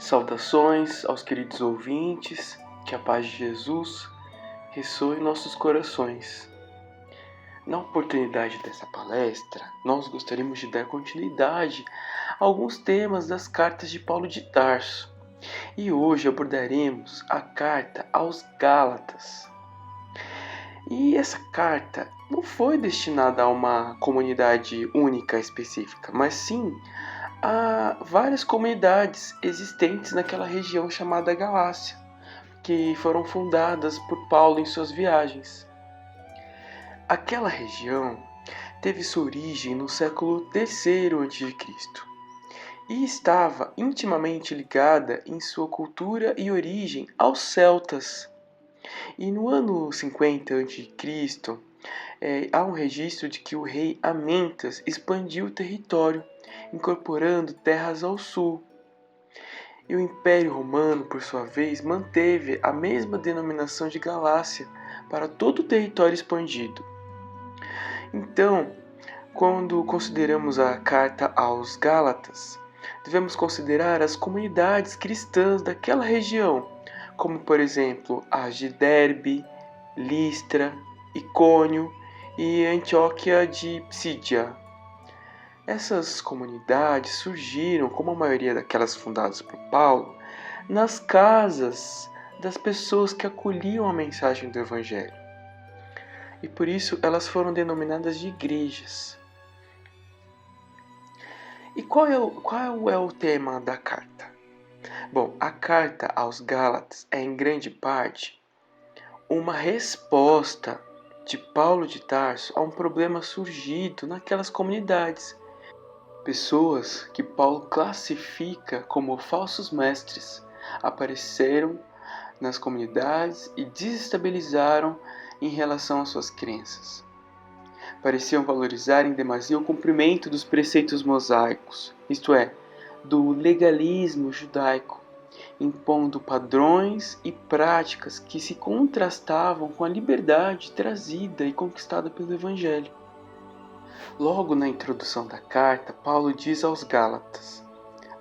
Saudações aos queridos ouvintes, que a paz de Jesus ressoe em nossos corações. Na oportunidade dessa palestra, nós gostaríamos de dar continuidade a alguns temas das cartas de Paulo de Tarso. E hoje abordaremos a carta aos Gálatas. E essa carta não foi destinada a uma comunidade única específica, mas sim a várias comunidades existentes naquela região chamada Galácia, que foram fundadas por Paulo em suas viagens. Aquela região teve sua origem no século III a.C. e estava intimamente ligada em sua cultura e origem aos celtas. E no ano 50 a.C., há um registro de que o rei Amyntas expandiu o território, incorporando terras ao sul. E o Império Romano, por sua vez, manteve a mesma denominação de Galácia para todo o território expandido. Então, quando consideramos a carta aos Gálatas, devemos considerar as comunidades cristãs daquela região, como por exemplo as de Derbe, Listra, Icônio e Antioquia de Psídia. Essas comunidades surgiram, como a maioria daquelas fundadas por Paulo, nas casas das pessoas que acolhiam a mensagem do Evangelho. E por isso elas foram denominadas de igrejas. E qual é o tema da carta? Bom, a carta aos Gálatas é em grande parte uma resposta de Paulo de Tarso a um problema surgido naquelas comunidades. Pessoas que Paulo classifica como falsos mestres apareceram nas comunidades e desestabilizaram em relação às suas crenças. Pareciam valorizar em demasia o cumprimento dos preceitos mosaicos, isto é, do legalismo judaico, impondo padrões e práticas que se contrastavam com a liberdade trazida e conquistada pelo Evangelho. Logo na introdução da carta, Paulo diz aos Gálatas,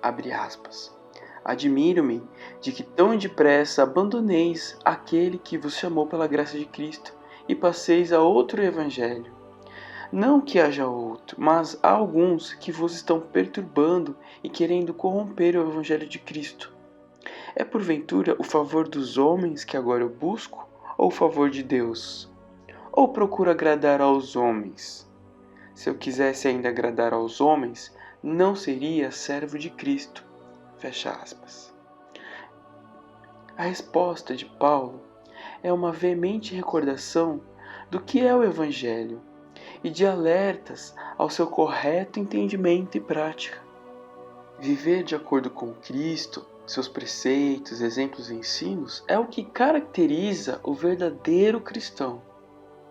abre aspas, admiro-me de que tão depressa abandoneis aquele que vos chamou pela graça de Cristo e passeis a outro evangelho. Não que haja outro, mas há alguns que vos estão perturbando e querendo corromper o evangelho de Cristo. É porventura o favor dos homens que agora eu busco, ou o favor de Deus? Ou procuro agradar aos homens? Se eu quisesse ainda agradar aos homens, não seria servo de Cristo. Fecha aspas. A resposta de Paulo é uma veemente recordação do que é o Evangelho e de alertas ao seu correto entendimento e prática. Viver de acordo com Cristo, seus preceitos, exemplos e ensinos é o que caracteriza o verdadeiro cristão.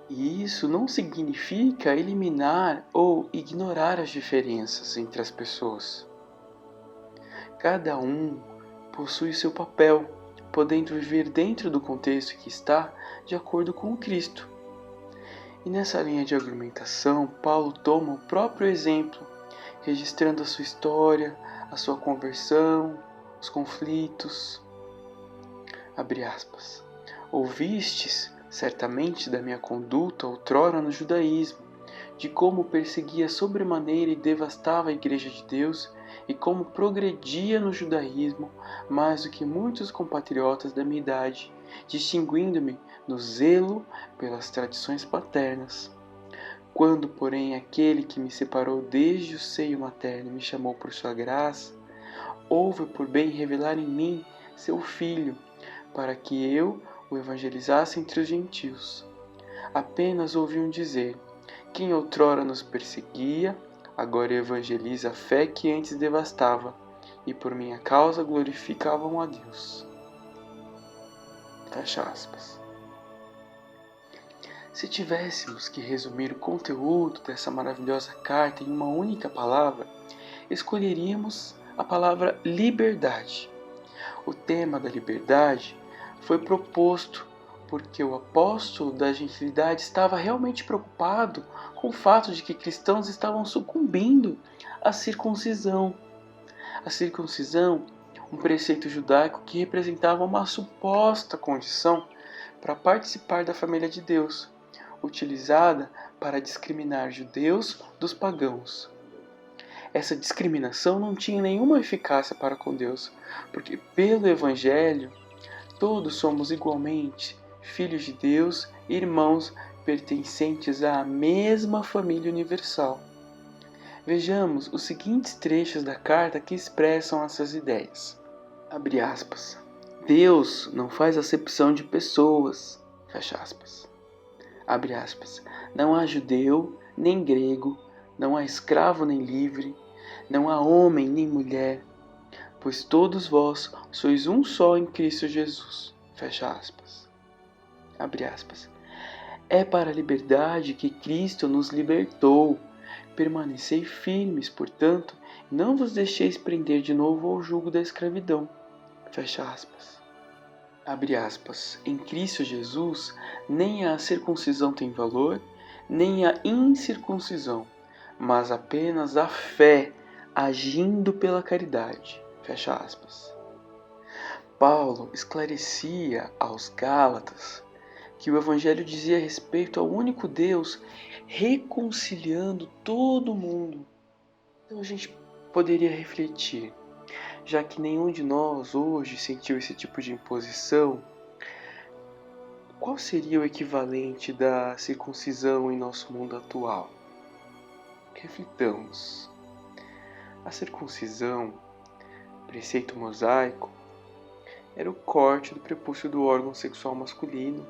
E isso não significa eliminar ou ignorar as diferenças entre as pessoas. Cada um possui seu papel, podendo viver dentro do contexto que está de acordo com o Cristo. E nessa linha de argumentação, Paulo toma o próprio exemplo, registrando a sua história, a sua conversão, os conflitos. Abre aspas. Ouvistes certamente da minha conduta outrora no judaísmo, de como perseguia sobremaneira e devastava a igreja de Deus, e como progredia no judaísmo mais do que muitos compatriotas da minha idade, distinguindo-me no zelo pelas tradições paternas. Quando, porém, aquele que me separou desde o seio materno me chamou por sua graça, houve por bem revelar em mim seu Filho, para que eu o evangelizasse entre os gentios. Apenas ouviam dizer, quem outrora nos perseguia, agora evangeliza a fé que antes devastava, e por minha causa glorificavam a Deus. Fecha aspas. Se tivéssemos que resumir o conteúdo dessa maravilhosa carta em uma única palavra, escolheríamos a palavra liberdade. O tema da liberdade foi proposto porque o apóstolo da gentilidade estava realmente preocupado com o fato de que cristãos estavam sucumbindo à circuncisão. A circuncisão um preceito judaico que representava uma suposta condição para participar da família de Deus, utilizada para discriminar judeus dos pagãos. Essa discriminação não tinha nenhuma eficácia para com Deus, porque pelo Evangelho todos somos igualmente filhos de Deus, irmãos pertencentes à mesma família universal. Vejamos os seguintes trechos da carta que expressam essas ideias. Abre aspas. Deus não faz acepção de pessoas. Fecha aspas. Abre aspas. Não há judeu, nem grego, não há escravo nem livre, não há homem nem mulher, pois todos vós sois um só em Cristo Jesus. Fecha aspas. Abre aspas. É para a liberdade que Cristo nos libertou. Permanecei firmes, portanto, e não vos deixeis prender de novo ao jugo da escravidão. Fecha aspas. Abre aspas. Em Cristo Jesus, nem a circuncisão tem valor, nem a incircuncisão, mas apenas a fé agindo pela caridade. Fecha aspas. Paulo esclarecia aos Gálatas que o Evangelho dizia respeito ao único Deus reconciliando todo mundo. Então a gente poderia refletir, já que nenhum de nós hoje sentiu esse tipo de imposição, qual seria o equivalente da circuncisão em nosso mundo atual? Reflitamos. A circuncisão, preceito mosaico, era o corte do prepúcio do órgão sexual masculino,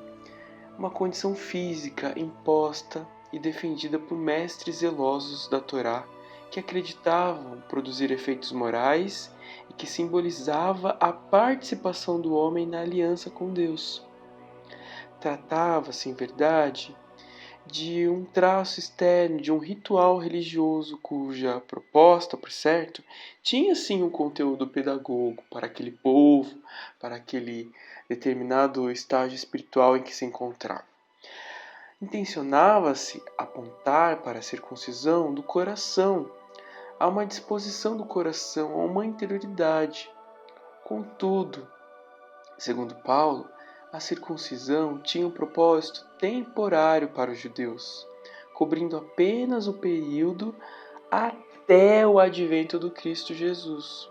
uma condição física imposta e defendida por mestres zelosos da Torá que acreditavam produzir efeitos morais e que simbolizava a participação do homem na aliança com Deus. Tratava-se, em verdade, de um traço externo, de um ritual religioso cuja proposta, por certo, tinha sim um conteúdo pedagogo para aquele povo, para aquele determinado estágio espiritual em que se encontrava. Intencionava-se apontar para a circuncisão do coração, a uma disposição do coração, a uma interioridade. Contudo, segundo Paulo, a circuncisão tinha um propósito temporário para os judeus, cobrindo apenas o período até o advento do Cristo Jesus.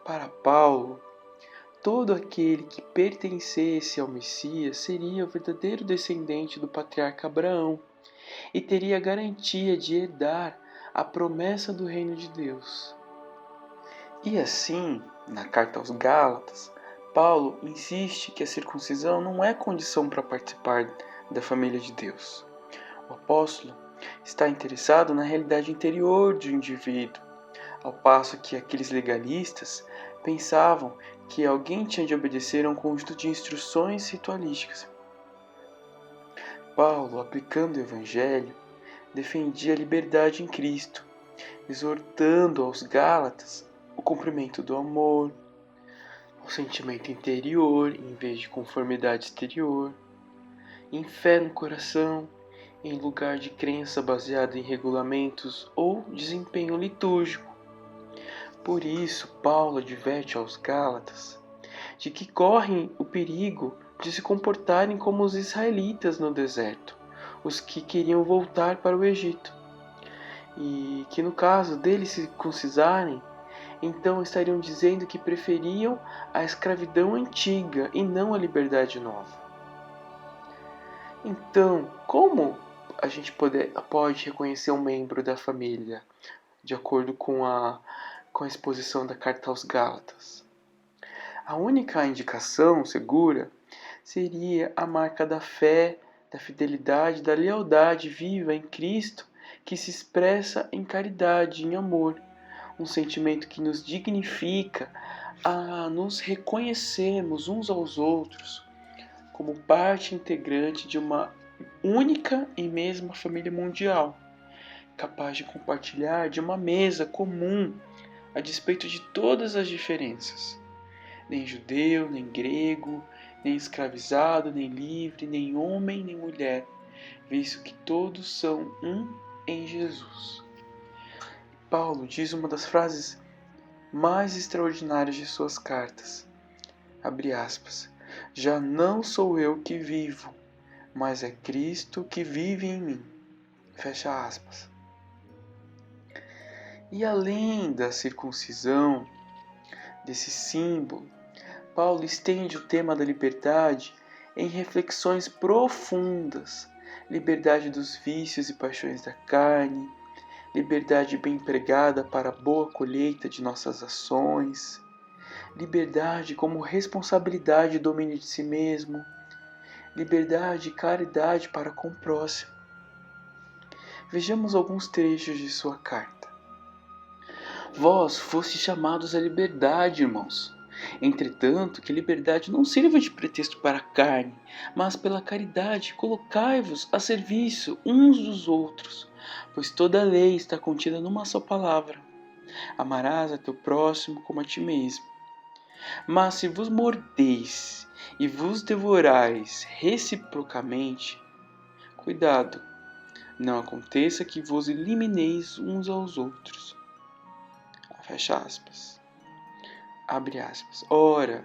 Para Paulo, todo aquele que pertencesse ao Messias seria o verdadeiro descendente do patriarca Abraão e teria a garantia de herdar a promessa do reino de Deus. E assim, na carta aos Gálatas, Paulo insiste que a circuncisão não é condição para participar da família de Deus. O apóstolo está interessado na realidade interior do indivíduo, ao passo que aqueles legalistas pensavam que alguém tinha de obedecer a um conjunto de instruções ritualísticas. Paulo, aplicando o Evangelho, defendia a liberdade em Cristo, exortando aos Gálatas o cumprimento do amor, o sentimento interior em vez de conformidade exterior, em fé no coração, em lugar de crença baseada em regulamentos ou desempenho litúrgico. Por isso, Paulo adverte aos Gálatas de que correm o perigo de se comportarem como os israelitas no deserto, os que queriam voltar para o Egito, e que no caso deles se circuncisarem, então estariam dizendo que preferiam a escravidão antiga e não a liberdade nova. Então, como a gente pode reconhecer um membro da família, de acordo com a exposição da carta aos Gálatas? A única indicação segura seria a marca da fé, da fidelidade, da lealdade viva em Cristo, que se expressa em caridade, em amor, um sentimento que nos dignifica a nos reconhecermos uns aos outros como parte integrante de uma única e mesma família mundial, capaz de compartilhar de uma mesa comum a despeito de todas as diferenças. Nem judeu, nem grego, nem escravizado, nem livre, nem homem, nem mulher, visto que todos são um em Jesus. Paulo diz uma das frases mais extraordinários de suas cartas. Abre aspas. Já não sou eu que vivo, mas é Cristo que vive em mim. Fecha aspas. E além da circuncisão, desse símbolo, Paulo estende o tema da liberdade em reflexões profundas. Liberdade dos vícios e paixões da carne, liberdade bem empregada para a boa colheita de nossas ações, liberdade como responsabilidade e domínio de si mesmo, liberdade e caridade para com o próximo. Vejamos alguns trechos de sua carta. Vós fostes chamados à liberdade, irmãos. Entretanto, que liberdade não sirva de pretexto para a carne, mas pela caridade colocai-vos a serviço uns dos outros, pois toda a lei está contida numa só palavra: amarás a teu próximo como a ti mesmo. Mas se vos mordeis e vos devorais reciprocamente, cuidado, não aconteça que vos elimineis uns aos outros. Fecha aspas. Abre aspas. Ora,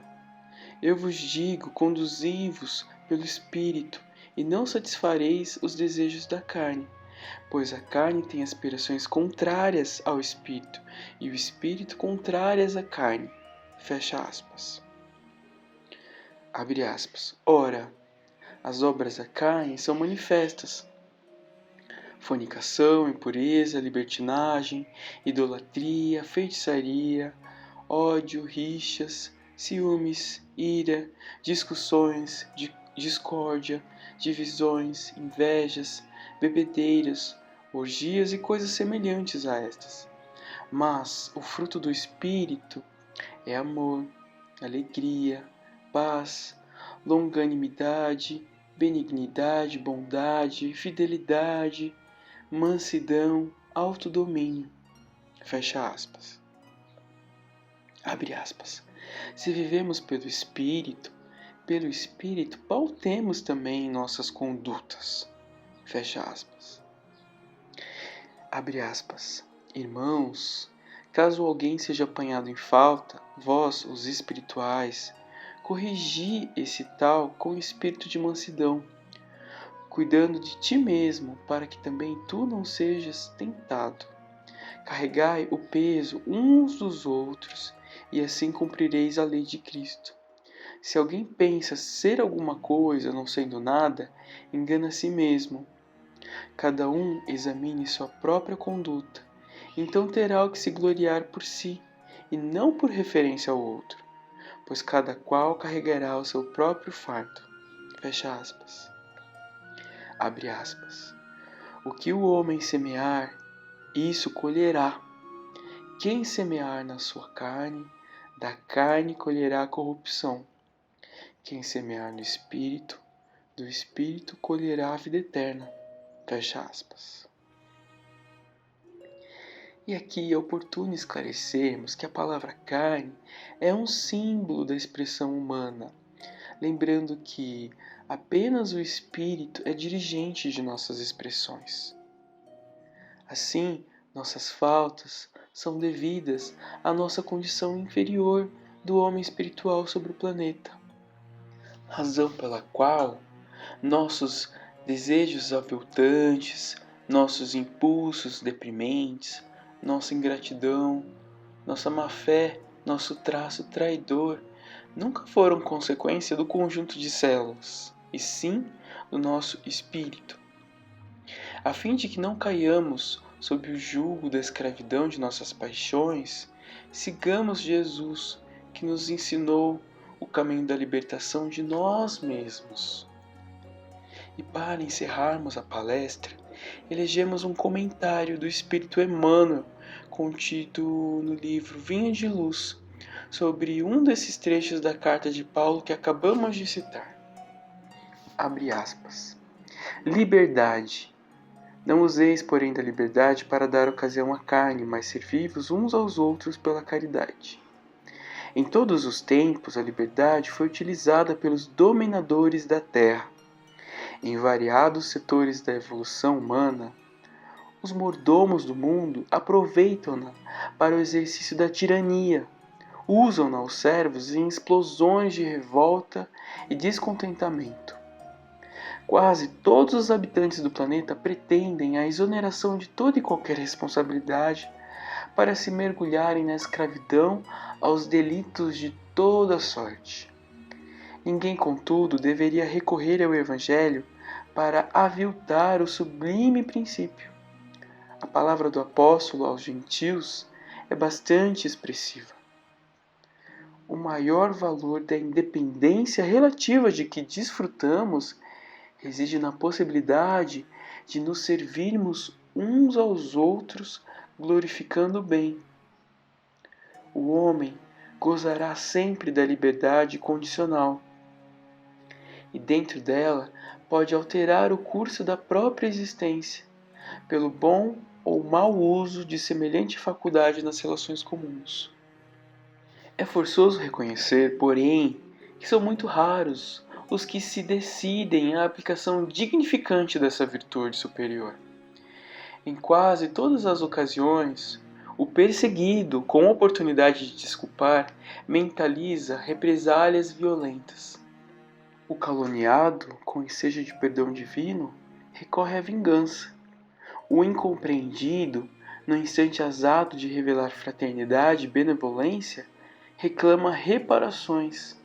eu vos digo, conduzi-vos pelo Espírito, e não satisfareis os desejos da carne, pois a carne tem aspirações contrárias ao Espírito, e o Espírito contrárias à carne. Fecha aspas. Abre aspas. Ora, as obras da carne são manifestas: fornicação, impureza, libertinagem, idolatria, feitiçaria, ódio, rixas, ciúmes, ira, discussões, discórdia, divisões, invejas, bebedeiras, orgias e coisas semelhantes a estas. Mas o fruto do Espírito é amor, alegria, paz, longanimidade, benignidade, bondade, fidelidade, mansidão, autodomínio. Fecha aspas. Abre aspas. Se vivemos pelo Espírito, pautemos também nossas condutas. Fecha aspas. Abre aspas. Irmãos, caso alguém seja apanhado em falta, vós, os espirituais, corrigi esse tal com espírito de mansidão, cuidando de ti mesmo, para que também tu não sejas tentado. Carregai o peso uns dos outros, e assim cumprireis a lei de Cristo. Se alguém pensa ser alguma coisa, não sendo nada, engana a si mesmo. Cada um examine sua própria conduta, então terá o que se gloriar por si, e não por referência ao outro, pois cada qual carregará o seu próprio fardo. Fecha aspas. Abre aspas. O que o homem semear, isso colherá. Quem semear na sua carne, da carne colherá a corrupção. Quem semear no Espírito, do Espírito colherá a vida eterna. Fecha aspas. E aqui é oportuno esclarecermos que a palavra carne é um símbolo da expressão humana, lembrando que apenas o Espírito é dirigente de nossas expressões. Assim, nossas faltas são devidas à nossa condição inferior do homem espiritual sobre o planeta, razão pela qual nossos desejos aviltantes, nossos impulsos deprimentes, nossa ingratidão, nossa má-fé, nosso traço traidor nunca foram consequência do conjunto de células, e sim do nosso espírito. A fim de que não caiamos sob o jugo da escravidão de nossas paixões, sigamos Jesus, que nos ensinou o caminho da libertação de nós mesmos. E para encerrarmos a palestra, elegemos um comentário do Espírito Emmanuel, contido no livro Vinha de Luz, sobre um desses trechos da carta de Paulo que acabamos de citar. Abre aspas. Liberdade. Não useis, porém, da liberdade para dar ocasião à carne, mas servi-vos uns aos outros pela caridade. Em todos os tempos, a liberdade foi utilizada pelos dominadores da terra. Em variados setores da evolução humana, Os mordomos do mundo aproveitam-na para o exercício da tirania. Usam-na os servos em explosões de revolta e descontentamento. Quase todos os habitantes do planeta pretendem a exoneração de toda e qualquer responsabilidade para se mergulharem na escravidão aos delitos de toda sorte. Ninguém, contudo, deveria recorrer ao Evangelho para aviltar o sublime princípio. A palavra do apóstolo aos gentios é bastante expressiva. O maior valor da independência relativa de que desfrutamos reside na possibilidade de nos servirmos uns aos outros, glorificando o bem. O homem gozará sempre da liberdade condicional, e dentro dela pode alterar o curso da própria existência, pelo bom ou mau uso de semelhante faculdade nas relações comuns. É forçoso reconhecer, porém, que são muito raros os que se decidem à aplicação dignificante dessa virtude superior. Em quase todas as ocasiões, o perseguido, com oportunidade de desculpar, mentaliza represálias violentas. O caluniado, com ensejo de perdão divino, recorre à vingança. O incompreendido, no instante exato de revelar fraternidade e benevolência, reclama reparações.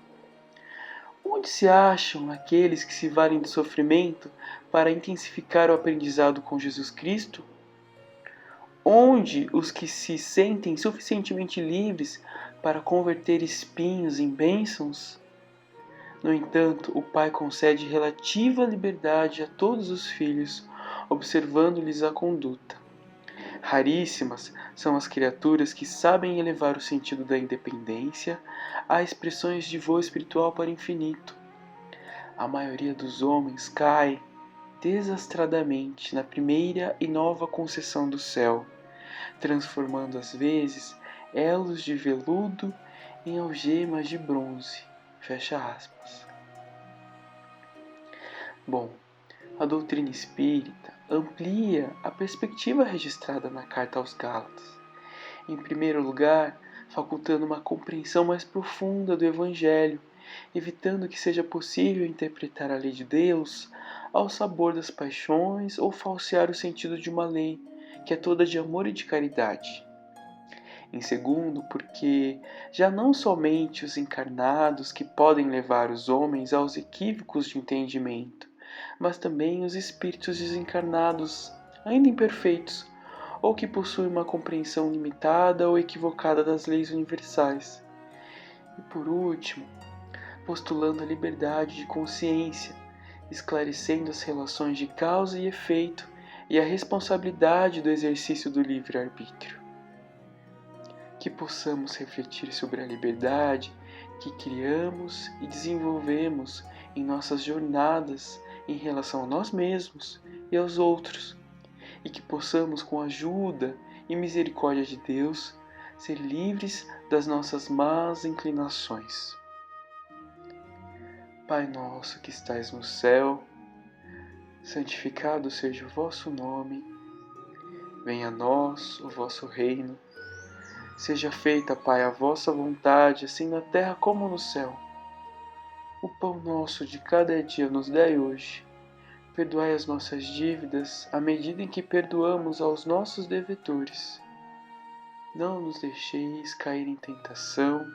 Onde se acham aqueles que se valem do sofrimento para intensificar o aprendizado com Jesus Cristo? Onde os que se sentem suficientemente livres para converter espinhos em bênçãos? No entanto, o Pai concede relativa liberdade a todos os filhos, observando-lhes a conduta. Raríssimas são as criaturas que sabem elevar o sentido da independência a expressões de voo espiritual para o infinito. A maioria dos homens cai desastradamente na primeira e nova concessão do céu, transformando às vezes elos de veludo em algemas de bronze. Fecha aspas. Bom, a doutrina espírita amplia a perspectiva registrada na Carta aos Gálatas. Em primeiro lugar, facultando uma compreensão mais profunda do Evangelho, evitando que seja possível interpretar a lei de Deus ao sabor das paixões ou falsear o sentido de uma lei que é toda de amor e de caridade. Em segundo, porque já não somente os encarnados que podem levar os homens aos equívocos de entendimento, mas também os espíritos desencarnados, ainda imperfeitos, ou que possuem uma compreensão limitada ou equivocada das leis universais. E por último, postulando a liberdade de consciência, esclarecendo as relações de causa e efeito e a responsabilidade do exercício do livre-arbítrio. Que possamos refletir sobre a liberdade que criamos e desenvolvemos em nossas jornadas em relação a nós mesmos e aos outros, e que possamos, com a ajuda e misericórdia de Deus, ser livres das nossas más inclinações. Pai nosso que estais no céu, santificado seja o vosso nome, venha a nós o vosso reino, seja feita, Pai, a vossa vontade, assim na terra como no céu. O pão nosso de cada dia nos dai hoje. Perdoai as nossas dívidas, à medida em que perdoamos aos nossos devedores. Não nos deixeis cair em tentação,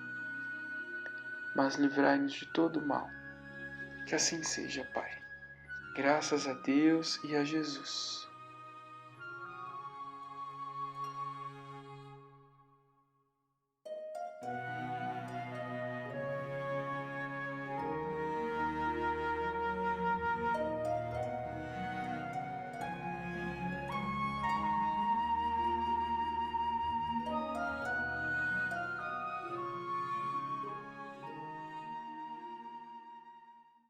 mas livrai-nos de todo o mal. Que assim seja, Pai. Graças a Deus e a Jesus.